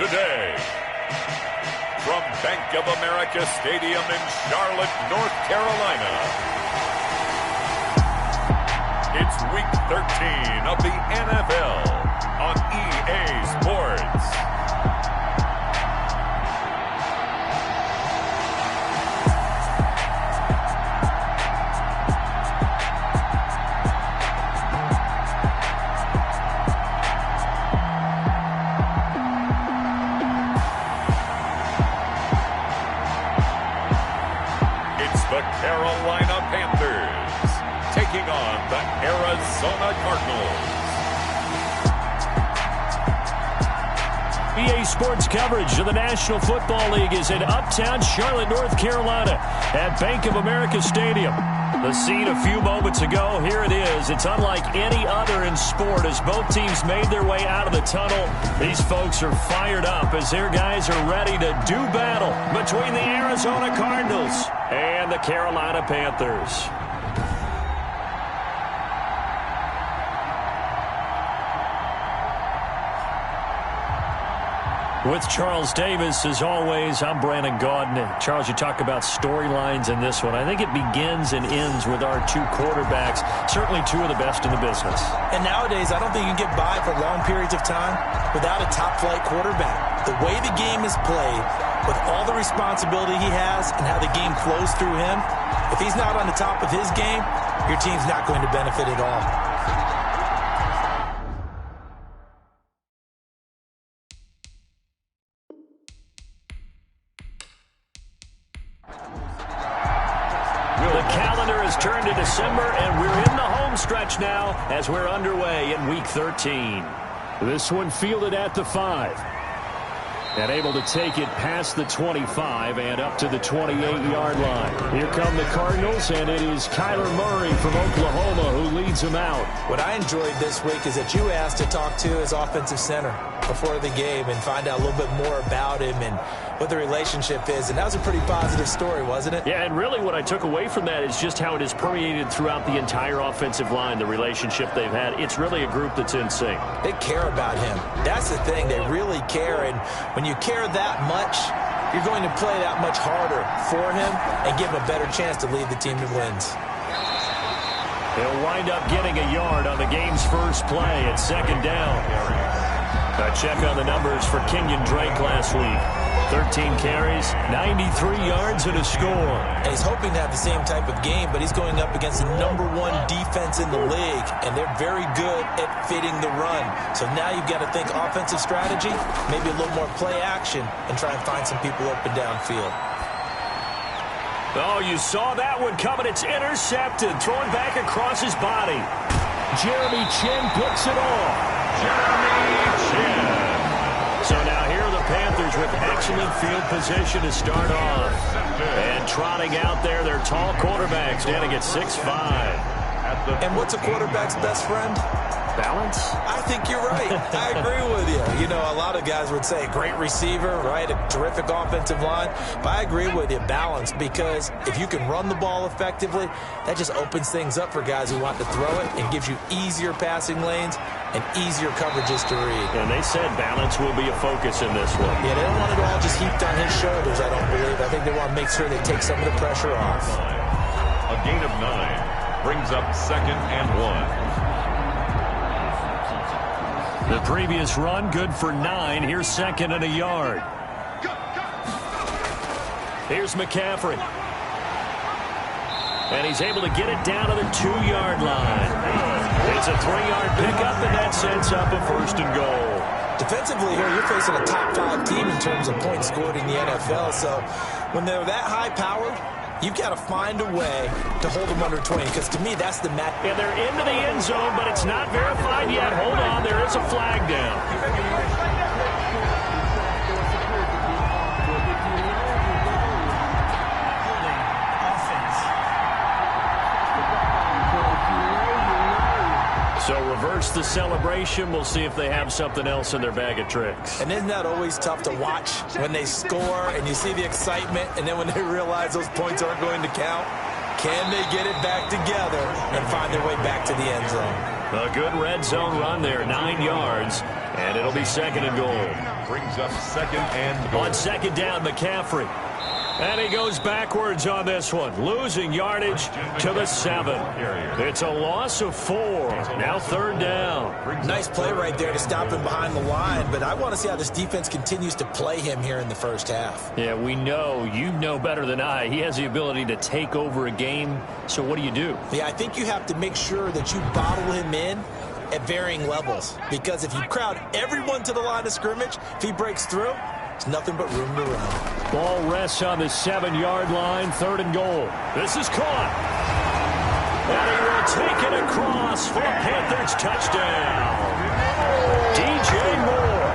today. From Bank of America Stadium in Charlotte, North Carolina, it's Week 13 of the NFL on EA Sports. Carolina Panthers taking on the Arizona Cardinals. EA Sports coverage of the National Football League is in uptown Charlotte, North Carolina at Bank of America Stadium. The scene a few moments ago, here it is. It's unlike any other in sport as both teams made their way out of the tunnel. These folks are fired up as their guys are ready to do battle between the Arizona Cardinals and the Carolina Panthers. With Charles Davis, as always, I'm Brandon Gaudin. Charles, you talk about storylines in this one. I think it begins and ends with our two quarterbacks, certainly two of the best in the business. And nowadays, I don't think you can get by for long periods of time without a top-flight quarterback. The way the game is played, with all the responsibility he has and how the game flows through him, if he's not on the top of his game, your team's not going to benefit at all. Turn to December, and we're in the home stretch now as we're underway in Week 13. This one fielded at the 5. And able to take it past the 25 and up to the 28-yard line. Here come the Cardinals, and it is Kyler Murray from Oklahoma who leads them out. What I enjoyed this week is that you asked to talk to his offensive center before the game and find out a little bit more about him and what the relationship is. And that was a pretty positive story, wasn't it? Yeah, and really what I took away from that is just how it is permeated throughout the entire offensive line, the relationship they've had. It's really a group that's in sync. They care about him. That's the thing. They really care. And when you care that much, you're going to play that much harder for him and give him a better chance to lead the team to wins. He'll wind up getting a yard on the game's first play at second down. A check on the numbers for Kenyon Drake last week. 13 carries, 93 yards, and a score. And he's hoping to have the same type of game, but he's going up against the #1 defense in the league, and they're very good at fitting the run. So now you've got to think offensive strategy, maybe a little more play action, and try and find some people open downfield. Oh, you saw that one coming. It's intercepted, thrown back across his body. Jeremy Chin picks it off. Jeremy Chin. So now here are the Panthers with excellent field position to start off. And trotting out there, their tall quarterback standing at 6'5". And what's a quarterback's best friend? Balance? I think you're right. I agree with you. You know, a lot of guys would say great receiver, right? A terrific offensive line. But I agree with you, balance, because if you can run the ball effectively, that just opens things up for guys who want to throw it and gives you easier passing lanes and easier coverages to read. And they said balance will be a focus in this one. Yeah, they don't want it all just heaped on his shoulders, I don't believe. I think they want to make sure they take some of the pressure off. A gain of 9 brings up 2nd and 1. The previous run, good for 9. Here's 2nd and a yard. Here's McCaffrey. And he's able to get it down to the 2-yard line. It's a 3-yard pickup, and that sets up a 1st and goal. Defensively here, you're facing a top 5 team in terms of points scored in the NFL. So when they're that high-powered, you've got to find a way to hold them under 20, because to me, that's the match. Yeah, they're into the end zone, but it's not verified yet. Hold on, there is a flag down. So reverse the celebration. We'll see if they have something else in their bag of tricks. And isn't that always tough to watch when they score and you see the excitement, and then when they realize those points aren't going to count? Can they get it back together and find their way back to the end zone? A good red zone run there, 9 yards, and it'll be second and goal. Brings up second and goal. On second down, McCaffrey. And he goes backwards on this one, losing yardage to the 7. It's a loss of 4. Now third down. Nice play right there to stop him behind the line, but I want to see how this defense continues to play him here in the first half. Yeah, we know, you know better than I, he has the ability to take over a game. So what do you do? Yeah, I think you have to make sure that you bottle him in at varying levels, because if you crowd everyone to the line of scrimmage, if he breaks through, there's nothing but room to run. Ball rests on the 7-yard line, third and goal. This is caught. And he will take it across for a Panthers touchdown. DJ Moore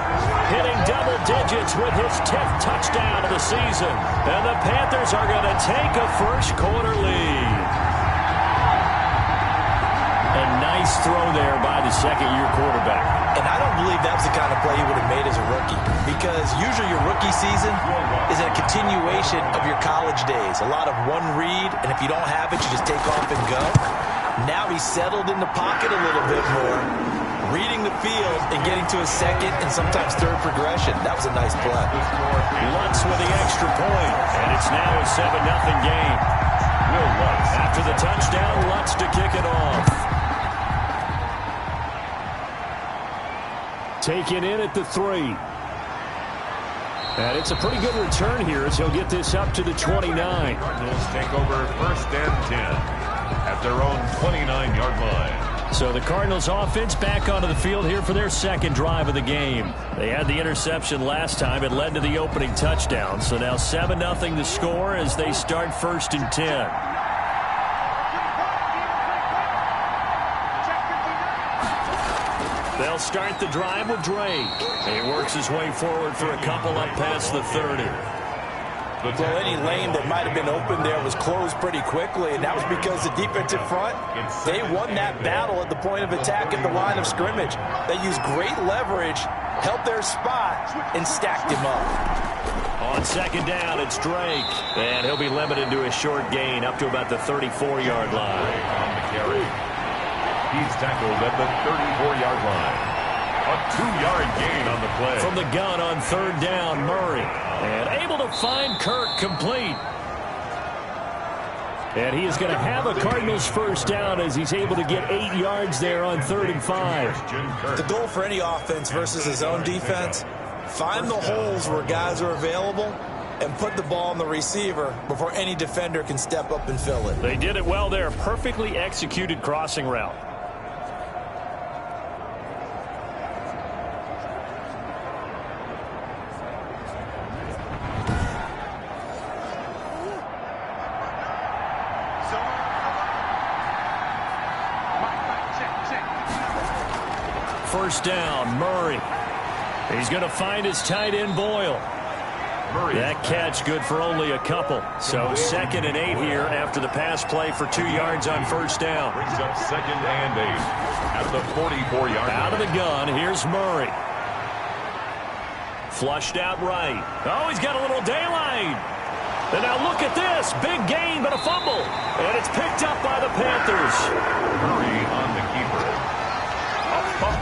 hitting double digits with his 10th touchdown of the season. And the Panthers are going to take a first quarter lead. A nice throw there by the second-year quarterback. And I don't believe that was the kind of play he would have made as a rookie, because usually your rookie season is a continuation of your college days. A lot of one read, and if you don't have it, you just take off and go. Now he's settled in the pocket a little bit more, reading the field and getting to his second and sometimes third progression. That was a nice play. Lutz with the extra point, and it's now a 7-0 game. Will Lutz after the touchdown, Lutz to kick it off. Taken in at the 3. And it's a pretty good return here as he'll get this up to the 29. Cardinals take over first and 10 at their own 29-yard line. So the Cardinals offense back onto the field here for their second drive of the game. They had the interception last time. It led to the opening touchdown. So now 7-0 the score as they start first and 10. They'll start the drive with Drake. He works his way forward for a couple up past the 30. Well, any lane that might have been open there was closed pretty quickly, and that was because the defensive front, they won that battle at the point of attack at the line of scrimmage. They used great leverage, held their spot, and stacked him up. On second down, it's Drake. And he'll be limited to a short gain up to about the 34-yard line. On the carry. He's tackled at the 34-yard line. A 2-yard gain on the play. From the gun on third down, Murray. And able to find Kirk complete. And he is going to have a Cardinals first down as he's able to get 8 yards there on 3rd and 5. The goal for any offense versus his own defense, find the holes where guys are available and put the ball on the receiver before any defender can step up and fill it. They did it well there. Perfectly executed crossing route. First down, Murray. He's going to find his tight end, Boyle. That catch good for only a couple. So 2nd and 8 here after the pass play for 2 yards on first down. Brings up 2nd and 8 at the 44-yard line. Out of the gun, here's Murray. Flushed out right. Oh, he's got a little daylight. And now look at this. Big gain, but a fumble. And it's picked up by the Panthers. Murray on the keeper.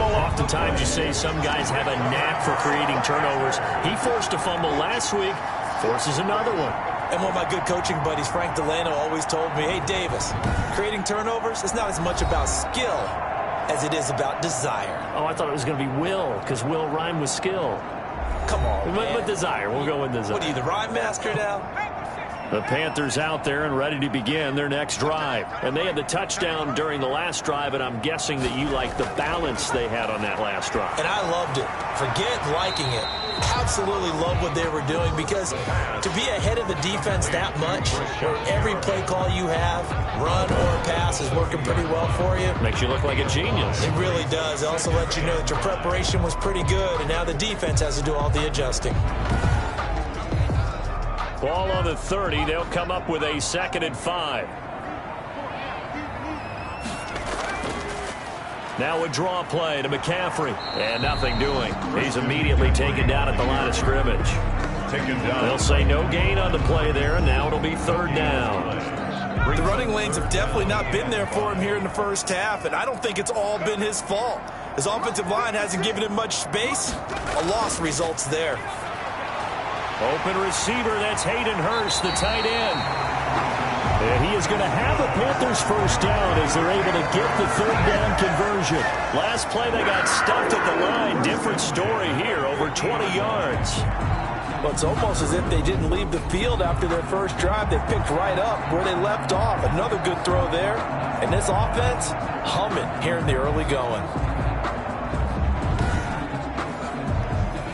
Oftentimes you say some guys have a knack for creating turnovers. He forced a fumble last week, forces another one. And one of my good coaching buddies, Frank Delano, always told me, hey, Davis, creating turnovers is not as much about skill as it is about desire. Oh, I thought it was going to be will, because will rhyme with skill. Come on, man. But desire. We'll go with desire. What are you, the rhyme master now? The Panthers out there and ready to begin their next drive. And they had the touchdown during the last drive, and I'm guessing that you like the balance they had on that last drive. And I loved it. Forget liking it. Absolutely love what they were doing, because to be ahead of the defense that much, where every play call you have, run or pass, is working pretty well for you. Makes you look like a genius. It really does. It also lets you know that your preparation was pretty good, and now the defense has to do all the adjusting. Ball on the 30. They'll come up with a 2nd and 5. Now a draw play to McCaffrey. And nothing doing. He's immediately taken down at the line of scrimmage. Taken down. They'll say no gain on the play there, and now it'll be 3rd down. The running lanes have definitely not been there for him here in the first half, and I don't think it's all been his fault. His offensive line hasn't given him much space. A loss results there. Open receiver, that's Hayden Hurst, the tight end. And he is going to have a Panthers first down as they're able to get the third down conversion. Last play, they got stuffed at the line. Different story here, over 20 yards. Well, it's almost as if they didn't leave the field after their first drive. They picked right up where they left off. Another good throw there. And this offense, humming here in the early going.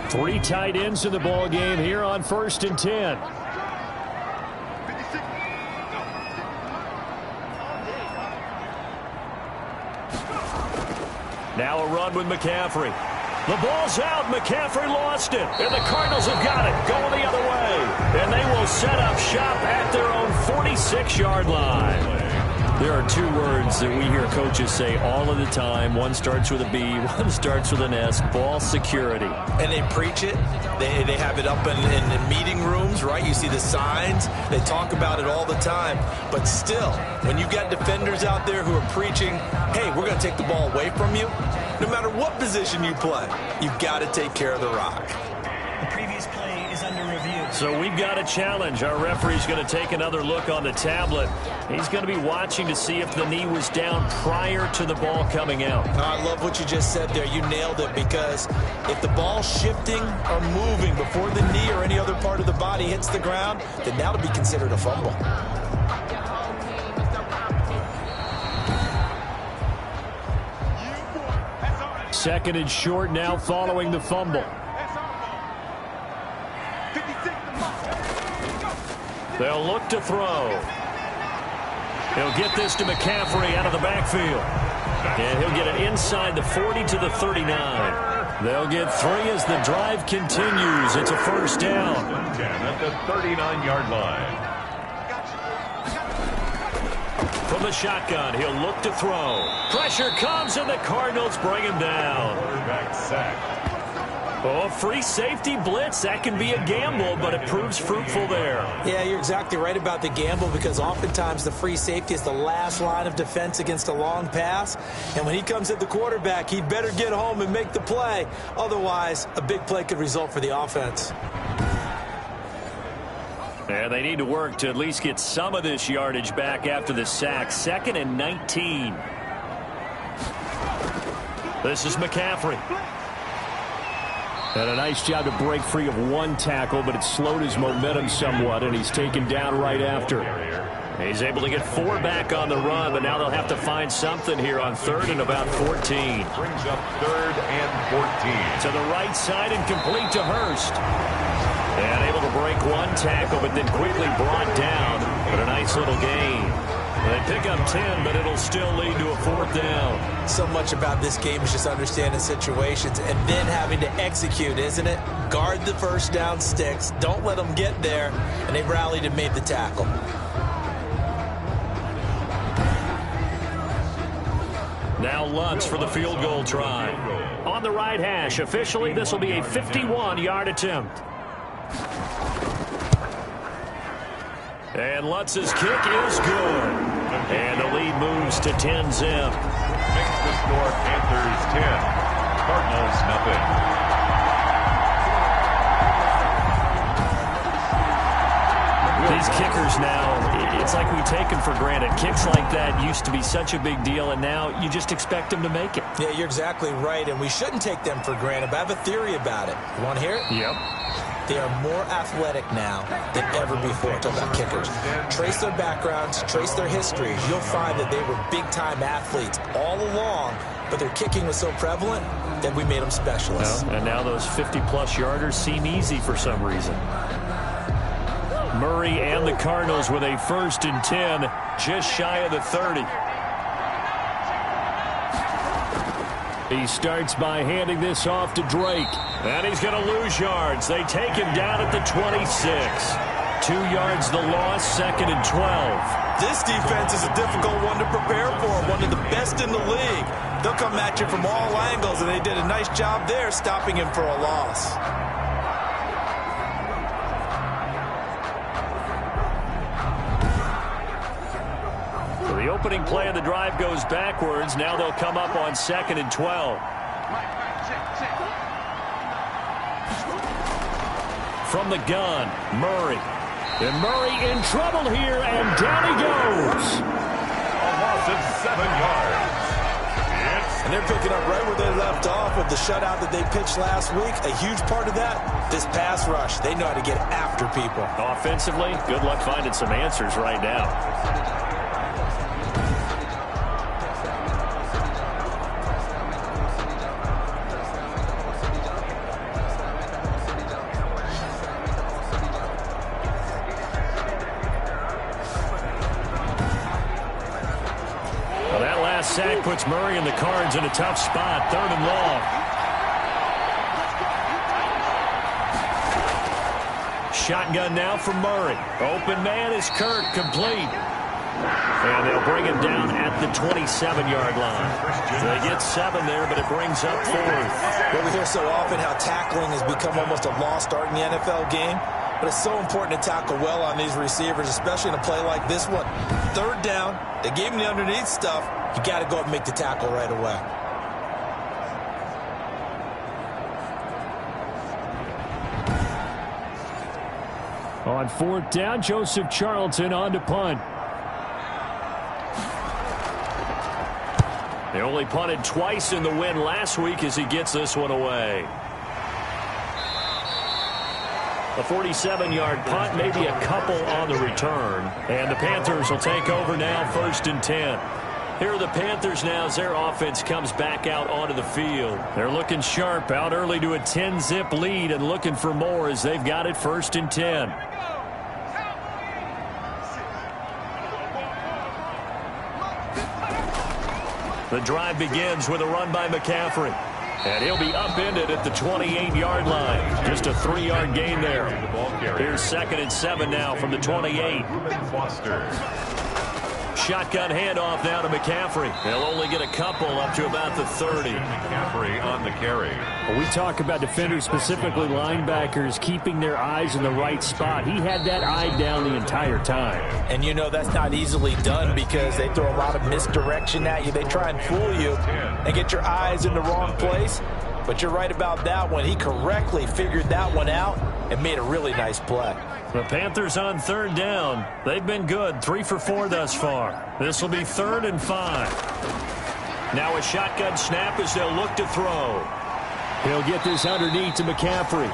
3 tight ends in the ball game here on 1st and 10. Now a run with McCaffrey. The ball's out. McCaffrey lost it. And the Cardinals have got it. Going the other way. And they will set up shop at their own 46-yard line. There are 2 words that we hear coaches say all of the time. One starts with a B, one starts with an S. Ball security. And they preach it. They have it up in the meeting rooms, right? You see the signs. They talk about it all the time. But still, when you've got defenders out there who are preaching, hey, we're going to take the ball away from you, no matter what position you play, you've got to take care of the rock. The previous play is under review. So we've got a challenge. Our referee's going to take another look on the tablet. He's going to be watching to see if the knee was down prior to the ball coming out. I love what you just said there. You nailed it, because if the ball's shifting or moving before the knee or any other part of the body hits the ground, then that'll be considered a fumble. Second and short now following the fumble. They'll look to throw. He'll get this to McCaffrey out of the backfield. And he'll get it inside the 40 to the 39. They'll get 3 as the drive continues. It's a first down. 10 at the 39-yard line. From the shotgun, he'll look to throw. Pressure comes, and the Cardinals bring him down. Quarterback sack. Oh, free safety blitz. That can be a gamble, but it proves fruitful there. Yeah, you're exactly right about the gamble, because oftentimes the free safety is the last line of defense against a long pass. And when he comes at the quarterback, he'd better get home and make the play. Otherwise, a big play could result for the offense. And they need to work to at least get some of this yardage back after the sack. 2nd and 19. This is McCaffrey. And a nice job to break free of one tackle, but it slowed his momentum somewhat, and he's taken down right after. He's able to get 4 back on the run, but now they'll have to find something here on 3rd and about 14. Brings up 3rd and 14. To the right side and complete to Hurst. And able to break one tackle, but then quickly brought down. But a nice little gain. They pick up 10, but it'll still lead to a 4th down. So much about this game is just understanding situations and then having to execute, isn't it? Guard the first down sticks. Don't let them get there. And they rallied and made the tackle. Now Lutz for the field goal try. On the right hash. Officially, this will be a 51-yard attempt. And Lutz's kick is good. And the lead moves to 10-zip. Makes the score Panthers 10, Cardinals nothing. These kickers now, it's like we take them for granted. Kicks like that used to be such a big deal, and now you just expect them to make it. Yeah, you're exactly right, and we shouldn't take them for granted, but I have a theory about it. You want to hear it? Yep. They are more athletic now than ever before. Talk about kickers. Trace their backgrounds, trace their histories. You'll find that they were big-time athletes all along, but their kicking was so prevalent that we made them specialists. Well, and now those 50-plus yarders seem easy for some reason. Murray and the Cardinals with a 1st and 10, just shy of the 30. He starts by handing this off to Drake. And he's going to lose yards. They take him down at the 26. 2 yards the loss, 2nd and 12. This defense is a difficult one to prepare for, one of the best in the league. They'll come at you from all angles, and they did a nice job there stopping him for a loss. The opening play of the drive goes backwards. Now they'll come up on 2nd and 12. From the gun, Murray. And Murray in trouble here, and down he goes. A loss of 7 yards. And they're picking up right where they left off with the shutout that they pitched last week. A huge part of that, this pass rush. They know how to get after people. Offensively, good luck finding some answers right now. Sack puts Murray and the Cards in a tough spot. 3rd and long. Shotgun now for Murray. Open man is Kirk, complete. And they'll bring him down at the 27-yard line. They get 7 there, but it brings up 4th. Well, we hear so often how tackling has become almost a lost art in the NFL game. But it's so important to tackle well on these receivers, especially in a play like this one. 3rd down, they gave him the underneath stuff. You got to go up and make the tackle right away. On 4th down, Joseph Charlton on to punt. They only punted twice in the win last week as he gets this one away. A 47-yard punt, maybe a couple on the return. And the Panthers will take over now, 1st and 10. Here are the Panthers now as their offense comes back out onto the field. They're looking sharp, out early to a 10-zip lead and looking for more as they've got it 1st and 10. The drive begins with a run by McCaffrey. And he'll be upended at the 28-yard line. Just a 3-yard gain there. Here's 2nd and 7 now from the 28. Shotgun handoff now to McCaffrey. They'll only get a couple up to about the 30. McCaffrey on the carry. Well, we talk about defenders, specifically linebackers, keeping their eyes in the right spot. He had that eye down the entire time. And you know that's not easily done because they throw a lot of misdirection at you. They try and fool you and get your eyes in the wrong place. But you're right about that one. He correctly figured that one out and made a really nice play. The Panthers on 3rd down. They've been good, 3 for 4 thus far. This will be 3rd and 5. Now a shotgun snap as they'll look to throw. He'll get this underneath to McCaffrey.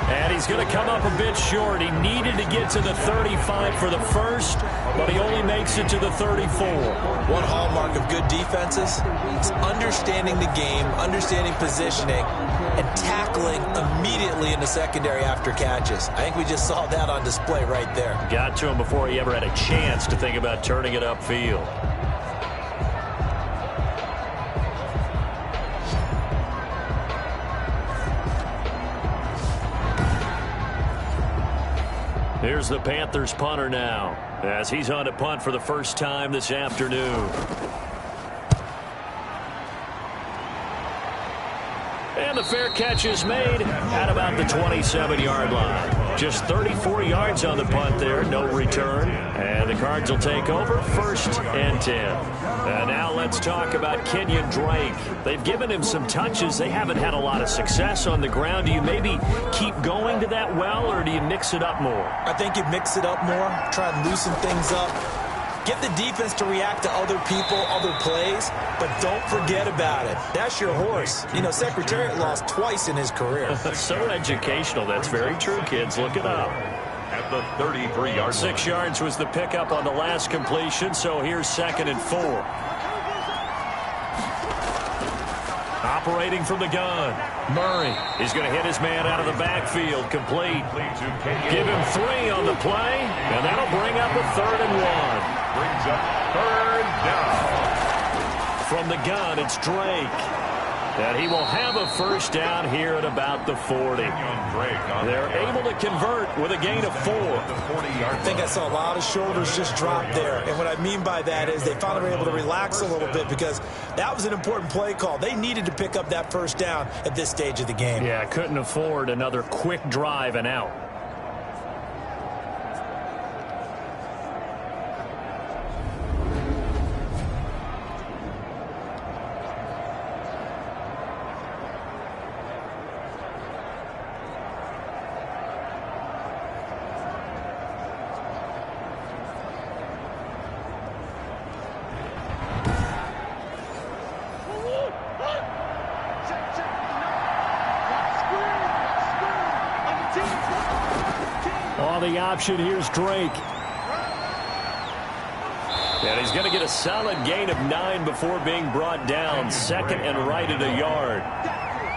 And he's going to come up a bit short. He needed to get to the 35 for the first, but he only makes it to the 34. One hallmark of good defenses is understanding the game, understanding positioning, and tackling immediately in the secondary after catches. I think we just saw that on display right there. Got to him before he ever had a chance to think about turning it upfield. Here's the Panthers punter now as he's on to punt for the first time this afternoon. And the fair catch is made at about the 27-yard line. Just 34 yards on the punt there, no return. And the Cards will take over 1st and 10. And now let's talk about Kenyon Drake. They've given him some touches. They haven't had a lot of success on the ground. Do you maybe keep going to that well, or do you mix it up more? I think you mix it up more, try and loosen things up. Get the defense to react to other people, other plays, but don't forget about it. That's your horse. You know, Secretariat lost twice in his career. So educational. That's very true, kids. Look it up. At the 33-yard line. 6 yards was the pickup on the last completion, so here's 2nd and 4. Operating from the gun. Murray is going to hit his man out of the backfield. Complete. Give him 3 on the play, and that'll bring up a 3rd and 1. Brings up 3rd down. From the gun, it's Drake. And he will have a first down here at about the 40. They're able to convert with a gain of 4. I think I saw a lot of shoulders just drop there. And what I mean by that is they finally were able to relax a little bit because that was an important play call. They needed to pick up that first down at this stage of the game. Yeah, couldn't afford another quick drive and out. Now the option, here's Drake. And he's going to get a solid gain of 9 before being brought down. Second and right at a yard.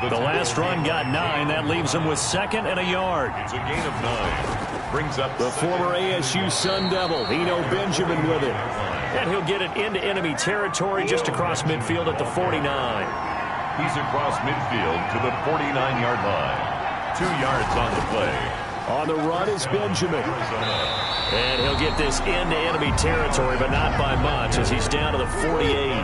The last run got 9. That leaves him with second and a yard. It's a gain of 9. Brings up the former ASU Sun Devil, Eno Benjamin, with it. And he'll get it into enemy territory just across midfield at the 49. He's across midfield to the 49-yard line. 2 yards on the play. On the run is Benjamin. And he'll get this into enemy territory, but not by much, as he's down to the 48.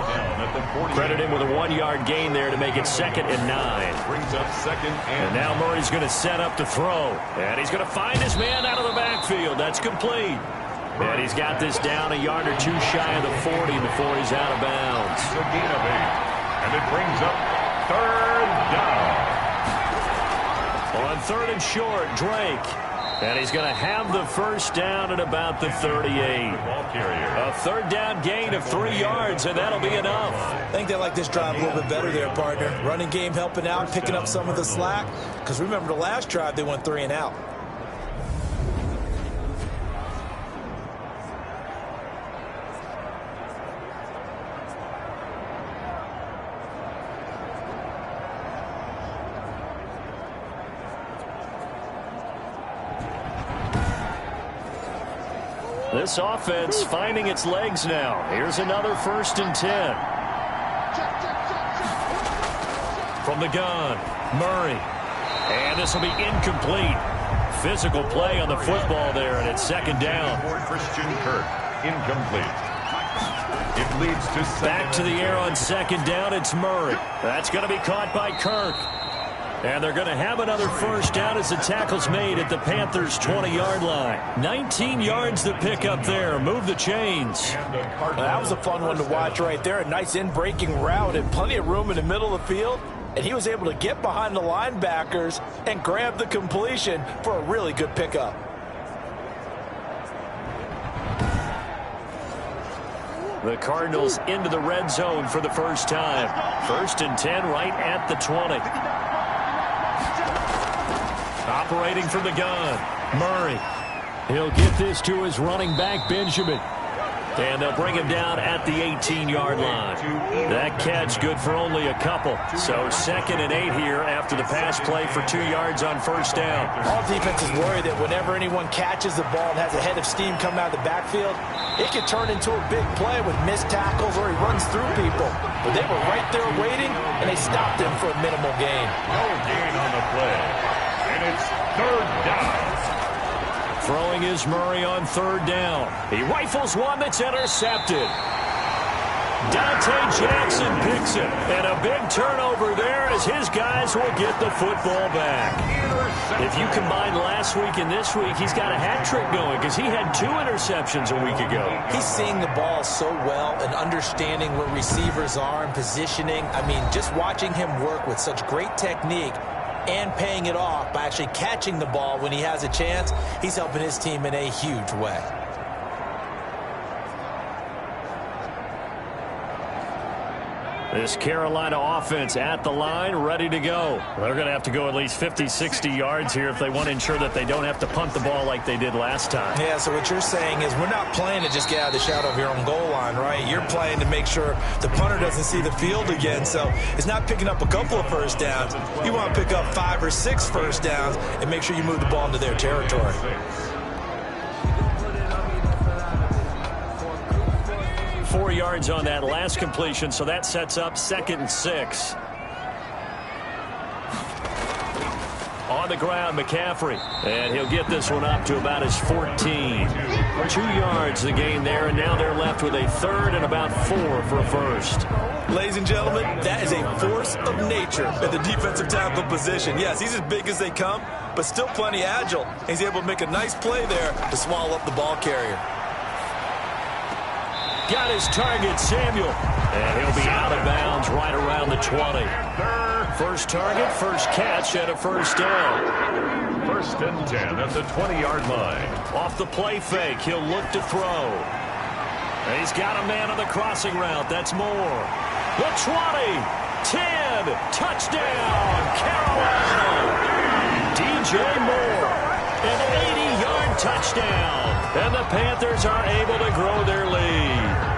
Credit him with a 1-yard gain there to make it second and 9. Brings up second and now Murray's going to set up to throw. And he's going to find his man out of the backfield. That's complete. And he's got this down a yard or 2 shy of the 40 before he's out of bounds. It's a gain of 8. And it brings up third down. On third and short, Drake. And he's going to have the first down at about the 38. A third down gain of 3 yards, and that'll be enough. I think they like this drive a little bit better there, partner. Running game helping out, picking up some of the slack. Because remember, the last drive, they went 3 and out. This offense finding its legs now. Here's another 1st and 10. From the gun, Murray. And this will be incomplete. Physical play on the football there, and it's second down. For Christian Kirk, incomplete. It leads to back to the air on second down. It's Murray. That's going to be caught by Kirk. And they're going to have another first down as the tackle's made at the Panthers' 20-yard line. 19 yards to pick up there. Move the chains. That was a fun one to watch right there. A nice in-breaking route and plenty of room in the middle of the field. And he was able to get behind the linebackers and grab the completion for a really good pickup. The Cardinals into the red zone for the first time. 1st and 10 right at the 20. Operating from the gun, Murray. He'll get this to his running back, Benjamin. And they'll bring him down at the 18-yard line. That catch good for only a couple. So 2nd and 8 here after the pass play for 2 yards on first down. All defenses worry that whenever anyone catches the ball and has a head of steam coming out of the backfield, it can turn into a big play with missed tackles or he runs through people. But they were right there waiting, and they stopped him for a minimal gain. No gain on the play. And it's third down. Throwing is Murray on third down. He rifles one that's intercepted. Dante Jackson picks it. And a big turnover there as his guys will get the football back. If you combine last week and this week, he's got a hat trick going because he had 2 interceptions a week ago. He's seeing the ball so well and understanding where receivers are and positioning. I mean, just watching him work with such great technique and paying it off by actually catching the ball when he has a chance, he's helping his team in a huge way. This Carolina offense at the line, ready to go. They're going to have to go at least 50, 60 yards here if they want to ensure that they don't have to punt the ball like they did last time. Yeah, so what you're saying is we're not playing to just get out of the shadow of your own goal line, right? You're playing to make sure the punter doesn't see the field again. So it's not picking up a couple of first downs. You want to pick up 5 or 6 first downs and make sure you move the ball into their territory. 4 yards on that last completion, so that sets up 2nd and 6. On the ground, McCaffrey. And he'll get this one up to about his 14. 2 yards the gain there, and now they're left with a 3rd and about 4 for a first. Ladies and gentlemen, that is a force of nature at the defensive tackle position. Yes, he's as big as they come, but still plenty agile. He's able to make a nice play there to swallow up the ball carrier. Got his target, Samuel. And he'll be out of bounds right around the 20. First target, first catch, and a first down. 1st and 10 at the 20-yard line. Off the play fake, he'll look to throw. And he's got a man on the crossing route. That's Moore. The 20, 10, touchdown, Carolina. DJ Moore, an 80-yard touchdown. And the Panthers are able to grow their lead.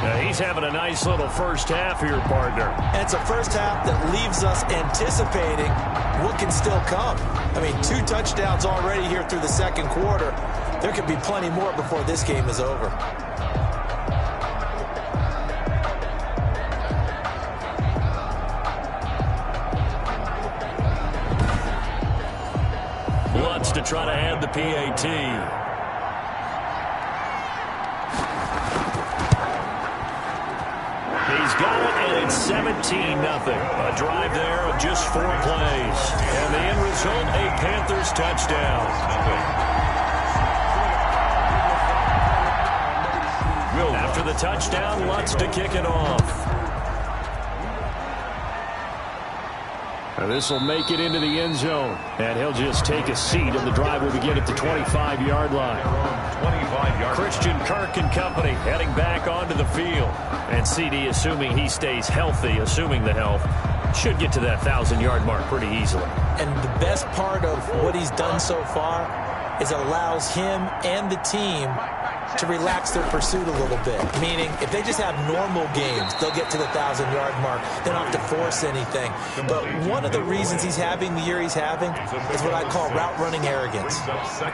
Now he's having a nice little first half here, partner. And it's a first half that leaves us anticipating what can still come. I mean, 2 touchdowns already here through the second quarter. There could be plenty more before this game is over. Lutz to try to add the PAT. He's got it, and it's 17-0. A drive there of just 4 plays. And the end result, a Panthers touchdown. After the touchdown, Lutz to kick it off. And this will make it into the end zone. And he'll just take a seat, and the drive will begin at the 25-yard line. Christian Kirk and company heading back onto the field. And CD, assuming he stays healthy, assuming the health, should get to that 1,000-yard mark pretty easily. And the best part of what he's done so far is it allows him and the team to relax their pursuit a little bit. Meaning, if they just have normal games, they'll get to the 1,000-yard mark. They don't have to force anything. But one of the reasons he's having the year he's having is what I call route running arrogance.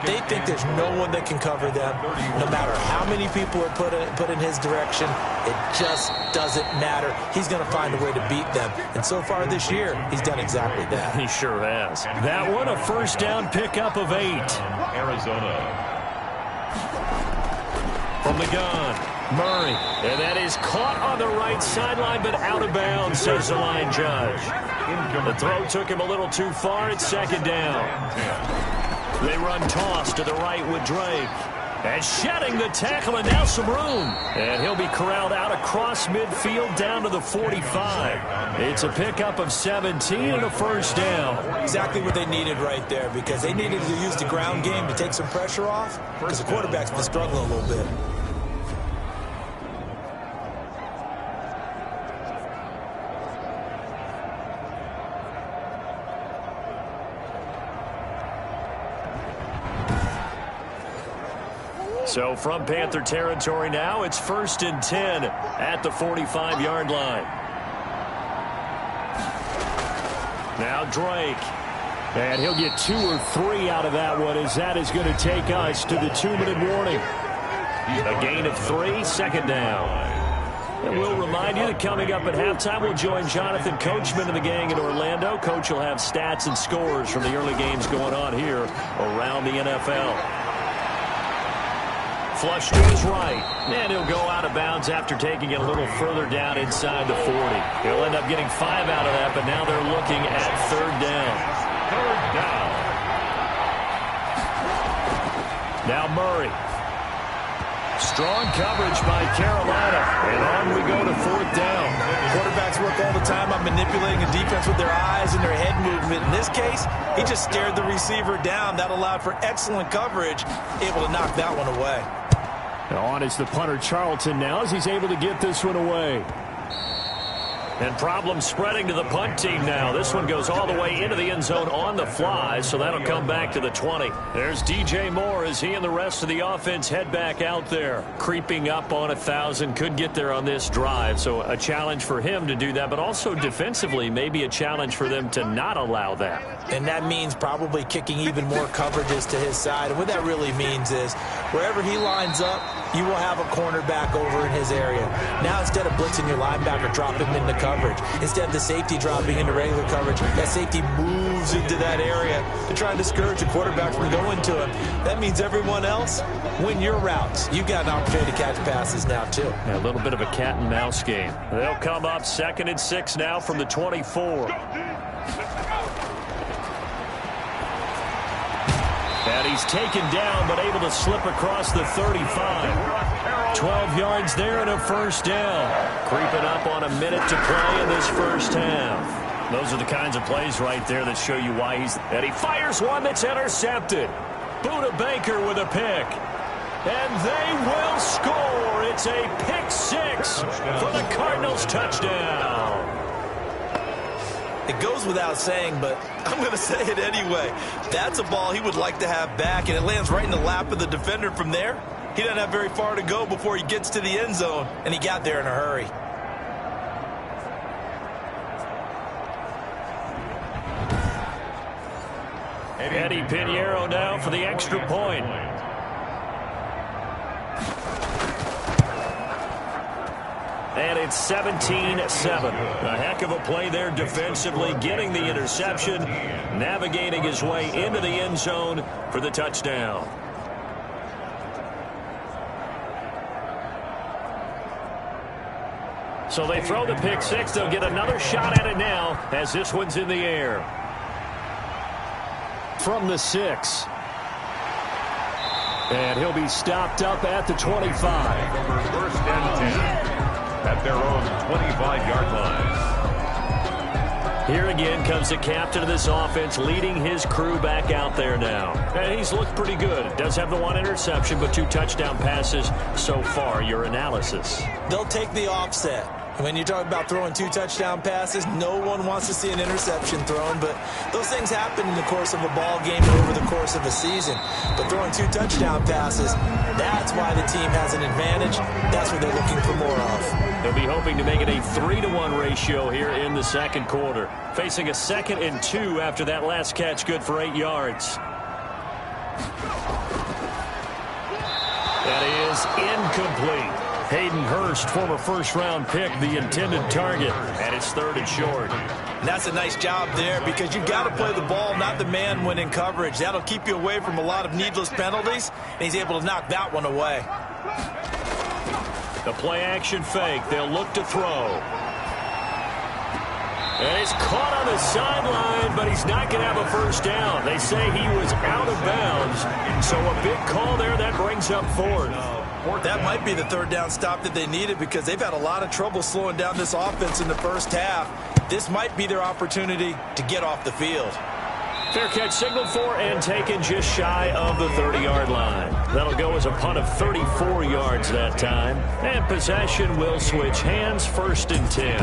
They think there's no one that can cover them. No matter how many people are put in his direction, it just doesn't matter. He's going to find a way to beat them. And so far this year, he's done exactly that. He sure has. That one, a first down pickup of 8. Arizona. From the gun, Murray. And that is caught on the right sideline, but out of bounds, says the line judge. The throw took him a little too far. It's second down. They run toss to the right with Drake. And shedding the tackle, and now some room. And he'll be corralled out across midfield down to the 45. It's a pickup of 17 and a first down. Exactly what they needed right there, because they needed to use the ground game to take some pressure off, because the quarterback's been struggling a little bit. So from Panther territory now, it's 1st and 10 at the 45-yard line. Now Drake. And he'll get 2 or 3 out of that one, as that is going to take us to the 2-minute warning. A gain of 3, second down. And we'll remind you that coming up at halftime, we'll join Jonathan Coachman and the gang in Orlando. Coach will have stats and scores from the early games going on here around the NFL. Flush to his right, and he'll go out of bounds after taking it a little further down inside the 40. He'll end up getting 5 out of that, but now they're looking at 3rd down. Now Murray. Strong coverage by Carolina, and on we go to 4th down. Quarterbacks work all the time on manipulating a defense with their eyes and their head movement. In this case, he just stared the receiver down. That allowed for excellent coverage, able to knock that one away. On is the punter Charlton now, as he's able to get this one away. And problems spreading to the punt team now. This one goes all the way into the end zone on the fly, so that'll come back to the 20. There's DJ Moore as he and the rest of the offense head back out there. Creeping up on 1,000, could get there on this drive, so a challenge for him to do that, but also defensively maybe a challenge for them to not allow that. And that means probably kicking even more coverages to his side. And what that really means is wherever he lines up, you will have a cornerback over in his area. Now instead of blitzing your linebacker, drop him into coverage. Instead of the safety dropping into regular coverage, that safety moves into that area to try and discourage the quarterback from going to him. That means everyone else, win your routes. You've got an opportunity to catch passes now too. Yeah, a little bit of a cat and mouse game. They'll come up 2nd and 6 now from the 24. And he's taken down, but able to slip across the 35. 12 yards there and a first down. Creeping up on a minute to play in this first half. Those are the kinds of plays right there that show you why he's... And he fires one that's intercepted. Buda Baker with a pick. And they will score. It's a pick 6 for the Cardinals touchdown. It goes without saying, but I'm going to say it anyway. That's a ball he would like to have back, and it lands right in the lap of the defender from there. He doesn't have very far to go before he gets to the end zone, and he got there in a hurry. Eddie Pinheiro now for the extra point. And it's 17-7. A heck of a play there defensively, getting the interception, navigating his way into the end zone for the touchdown. So they throw the pick six. They'll get another shot at it now as this one's in the air. From the 6. And he'll be stopped up at the 25. First and 10 at their own 25-yard line. Here again comes the captain of this offense leading his crew back out there now. And he's looked pretty good. Does have the one interception, but 2 touchdown passes so far. Your analysis? They'll take the offset. When you talk about throwing 2 touchdown passes, no one wants to see an interception thrown, but those things happen in the course of a ball game or over the course of a season. But throwing 2 touchdown passes, that's why the team has an advantage. That's what they're looking for more of. They'll be hoping to make it a 3-to-1 ratio here in the second quarter. Facing a 2nd and 2 after that last catch, good for 8 yards. That is incomplete. Hayden Hurst, former first-round pick, the intended target, and it's 3rd and short. And that's a nice job there because you've got to play the ball, not the man when in coverage. That'll keep you away from a lot of needless penalties, and he's able to knock that one away. The play-action fake. They'll look to throw. And he's caught on the sideline, but he's not going to have a first down. They say he was out of bounds, so a big call there that brings up 4th. That might be the 3rd down stop that they needed because they've had a lot of trouble slowing down this offense in the first half. This might be their opportunity to get off the field. Fair catch signaled for and taken just shy of the 30-yard line. That'll go as a punt of 34 yards that time. And possession will switch hands, 1st and 10.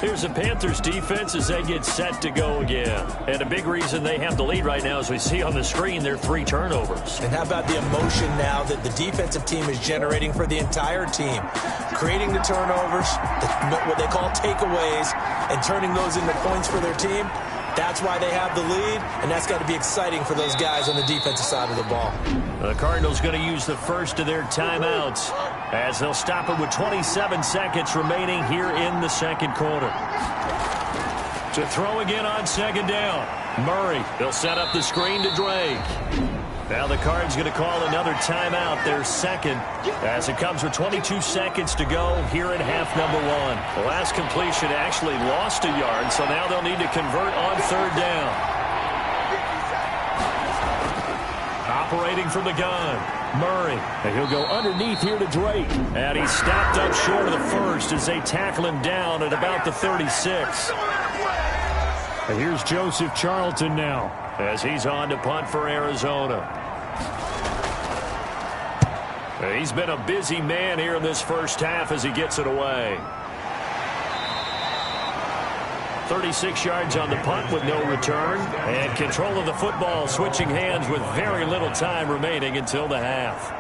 Here's the Panthers defense as they get set to go again. And a big reason they have the lead right now, as we see on the screen, their 3 turnovers. And how about the emotion now that the defensive team is generating for the entire team? Creating the turnovers, what they call takeaways, and turning those into points for their team. That's why they have the lead, and that's got to be exciting for those guys on the defensive side of the ball. The Cardinals going to use the first of their timeouts as they'll stop it with 27 seconds remaining here in the second quarter. To throw again on 2nd down. Murray, they'll set up the screen to Drake. Now the Cards going to call another timeout, their 2nd, as it comes with 22 seconds to go here in half number 1. The last completion actually lost a yard, so now they'll need to convert on 3rd down. Operating from the gun, Murray, and he'll go underneath here to Drake. And he's stopped up short of the 1st as they tackle him down at about the 36. And here's Joseph Charlton now, as he's on to punt for Arizona. He's been a busy man here in this first half as he gets it away. 36 yards on the punt with no return. And control of the football switching hands with very little time remaining until the half.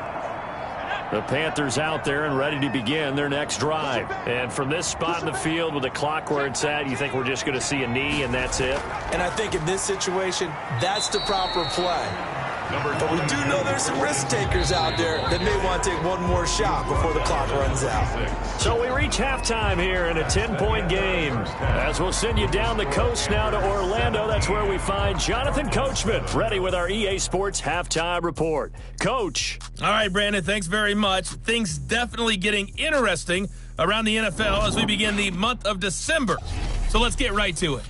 The Panthers out there and ready to begin their next drive. And from this spot in the field with the clock where it's at, you think we're just going to see a knee and that's it? And I think in this situation, that's the proper play. But we do know there's some risk takers out there that may want to take one more shot before the clock runs out. So we reach halftime here in a 10-point game. As we'll send you down the coast now to Orlando. That's where we find Jonathan Coachman ready with our EA Sports Halftime Report. Coach. All right, Brandon, thanks very much. Things definitely getting interesting around the NFL as we begin the month of December. So let's get right to it.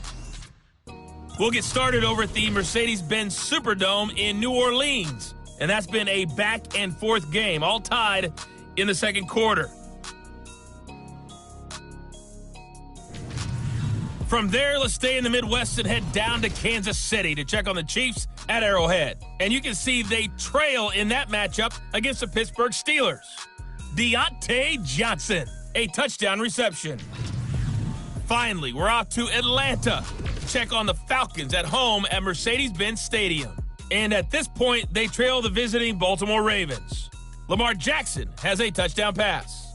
We'll get started over at the Mercedes-Benz Superdome in New Orleans. And that's been a back-and-forth game, all tied in the second quarter. From there, let's stay in the Midwest and head down to Kansas City to check on the Chiefs at Arrowhead. And you can see they trail in that matchup against the Pittsburgh Steelers. Deontay Johnson, a touchdown reception. Finally, we're off to Atlanta. check on the Falcons at home at Mercedes-Benz Stadium. And at this point, they trail the visiting Baltimore Ravens. Lamar Jackson has a touchdown pass.